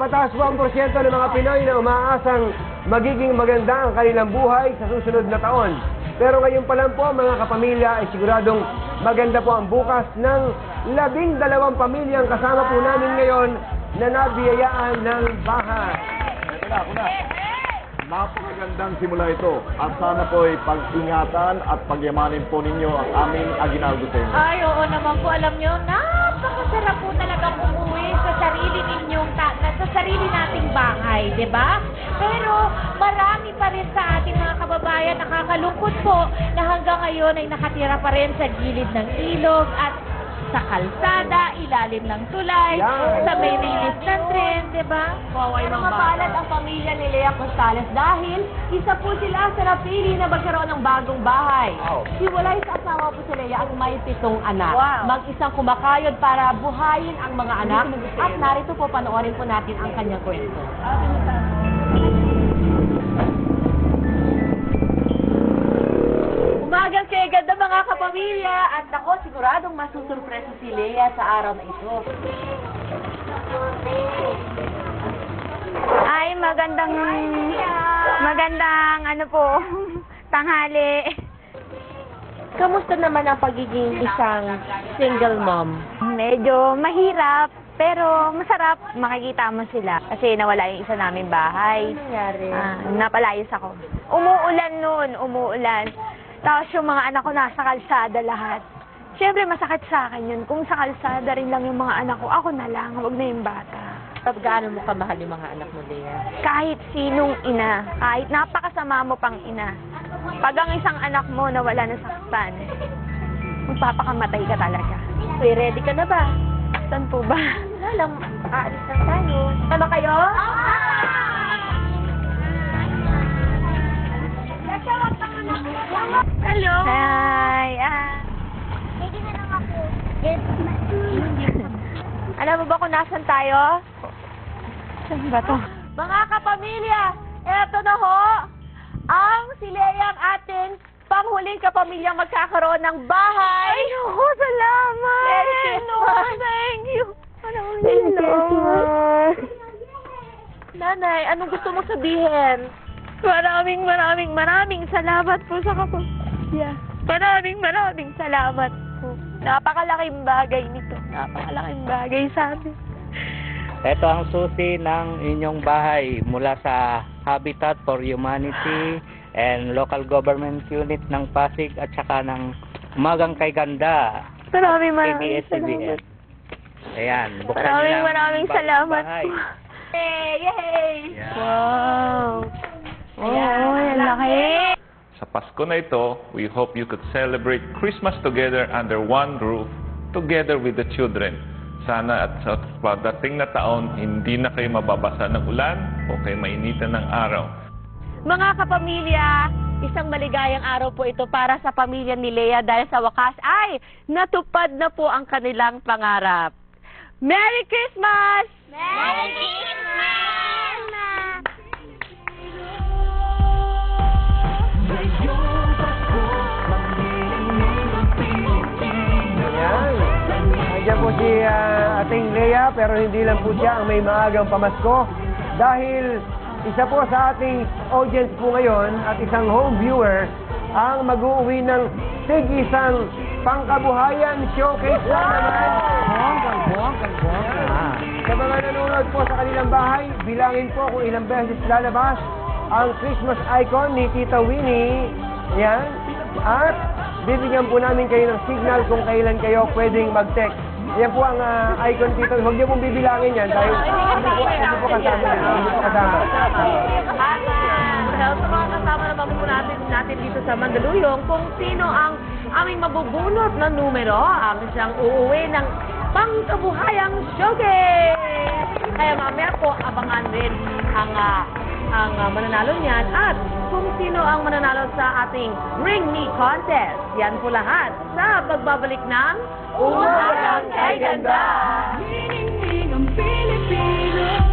mataas po ang porsyento ng mga Pinoy na umaasang magiging maganda ang kanilang buhay sa susunod na taon. Pero ngayon pa lang po mga kapamilya ay siguradong maganda po ang bukas ng 12 pamilyang kasama po namin ngayon na nabiyayaan ng bahay. Ako na. Napakagandang simula ito at sana po ay pag-ingatan at pagyamanin po ninyo ang aming aginaldo sa inyo. Ay, oo naman po. Alam nyo, napakasarap po talagang umuwi sa sarili ninyong, sa sarili nating bahay, di ba? Pero marami pa rin sa ating mga kababayan nakakalungkot po na hanggang ngayon ay nakatira pa rin sa gilid ng ilog at sa kalsada, ilalim ng tulay, sa may rilis ng tren, di ba? Pero mapalad ang pamilya ni Lea Costales dahil isa po sila sa napili na magkaroon ng bagong bahay. Hiwalay sa asawa po si Lea at may 7 anak. Mag-isang kumakayod para buhayin ang mga anak. At narito po, panoorin po natin ang kanyang kwento. Umagang kay ganda mga kapamilya at ako siguradong masusurpresa si Lea sa araw na ito. Ay, magandang ano po, tanghali. Kamusta naman ang pagiging isang single mom? Medyo mahirap, pero masarap makikita mo sila. Kasi nawala yung isa naming bahay. Ano nangyari? Napalayas ako. Umuulan noon, umuulan. Tapos yung mga anak ko nasa kalsada lahat. Siyempre masakit sa akin yun. Kung sa kalsada rin lang yung mga anak ko, ako na lang, wag na yung bata. Gaano mo kamahal yung mga anak mo, Lea? Kahit sinong ina, kahit napakasama mo pang ina, pag ang isang anak mo nawala na saktan, magpapakamatay ka talaga. Okay, ready ka na ba? Saan po ba? Wala lang, aalis lang tayo. Tama kayo? Hello! Hi! Alam mo ba kung nasan tayo? Saan ba to? Mga kapamilya, eto na ho, ang si Lea ang ating panghuling kapamilyang magkakaroon ng bahay. Ay, naku, salamat! Merry Christmas! Thank you! Merry Christmas! Nanay, anong gusto mo sabihin? Maraming salamat po sa kapamilya. Maraming salamat po. Napakalaking bagay nito. Napakalaking bagay sa amin. Ito ang susi ng inyong bahay mula sa Habitat for Humanity and Local Government Unit ng Pasig at saka ng Umagang Kay Ganda. Maraming ABS-CBN. Ayan, buksan nilang maraming salamat bahay. po. Yay! Ayan. Wow! Oh, ang laki! Sa Pasko na ito, we hope you could celebrate Christmas together under one roof, together with the children. Sana at sa pagdating na taon, hindi na kayo mababasa ng ulan o kayo mainitan ng araw. Mga kapamilya, isang maligayang araw po ito para sa pamilya ni Lea dahil sa wakas ay natupad na po ang kanilang pangarap. Merry Christmas! Merry Christmas! Ayan. Nandiyan po si ating Lea, pero hindi lang po siya ang may maagang pamasko. Dahil isa po sa ating audience po ngayon at isang home viewer ang mag-uuwi ng tig-isang pangkabuhayan showcase na naman. Sa mga nanonood po sa kanilang bahay, bilangin po kung ilang beses lalabas ang Christmas icon ni Tita Winnie. Yan. At bibigyan po namin kayo ng signal kung kailan kayo pwedeng mag-text. Yan po ang icon dito. Huwag niyo pong bibilangin yan dahil hindi po kasama yan. Hindi po kasama. Sa mga kasama naman po natin dito sa Mandaluyong kung sino ang aming mabubunot na numero ang siyang uuwi ng pangkabuhayang showcase. Kaya mamaya po abangan din ang mananalo niyan at kung sino ang mananalo sa ating Ring Me Contest. Yan po lahat sa pagbabalik ng Umagang Kay Ganda! Ang Pilipino